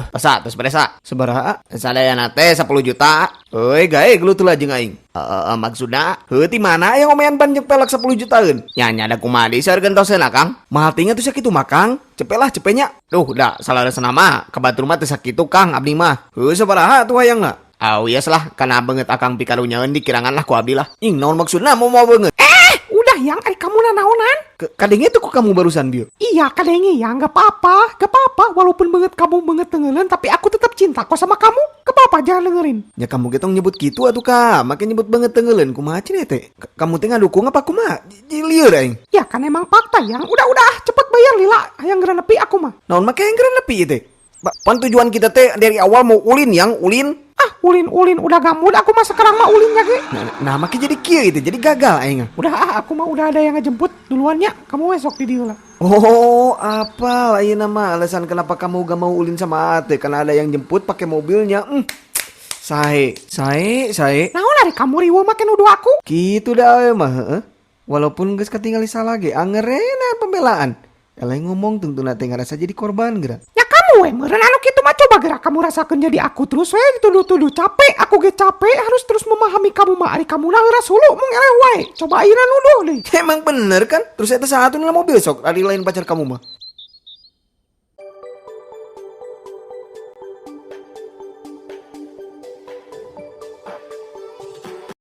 Pasa, terus beresa. Sabaraha? Sadayana teh 10 juta. Euy, gae gelutul aja aing. Maksudna, heuti mana yang omean banjek pelak 10 jutaan? Nya ada kumaha di sargen toseun Kang. Mahal tinggal tuh sakitu mah Kang. Cepelah cepenya. Duh, da salaresna mah kabatur mah teu sakitu Kang abdi mah. Heuh sabaraha tuh hayangna? Yes lah, karena banget akang pikarunyaeun dikirangan lah ku abdi lah. Ing naon maksudna mau banget? Udah yang kamu naonan? Kadenge tuh kok kamu barusan bieu. Iya kadenge ya, gak apa-apa. Walaupun banget kamu banget tenggelan, tapi aku tetap cinta kok sama kamu. Gak apa-apa, jangan dengerin. Ya kamu getong nyebut gitu atuh Kak, makin nyebut banget tenggelan. Kumaha cenah teh? Kamu teh ngadukung apa kumaha? Lieur aing. Ya kan emang fakta yang. Udah, cepet bayar lila. Yang geran nepi aku mah. Naon make yang keren nepi teh? Pan tujuan kita teh dari awal mau ulin yang ulin. Ulin udah gamut aku mah sekarang mah ulinnya ge. Nah makin jadi kieu itu, jadi gagal aing. Aku mah udah ada yang ngejemput duluannya. Kamu besok di dieu lah. Oh, apa ayeuna mah alasan kenapa kamu gak mau ulin sama ate karena ada yang jemput pakai mobilnya. Sae. Naon ari kamu riweuh make nuduh aku? Kitu da we mah, heeh. Walaupun geus katingali salah ge, angeurena pembelaan. Eleh ngomong tentuna teh ngarasa jadi korban geura. Ya kamu meureun anu kitu mah coba gerak kamu rasakeun jadi aku terus we dituduh-tuduh capek. Aku ge capek harus terus memahami kamu mah ari kamu na heuras hulu mung eleh wae. Coba ayeuna nuduh deui. Emang bener kan? Terus eta saha atuh mobil sok ari lain pacar kamu mah.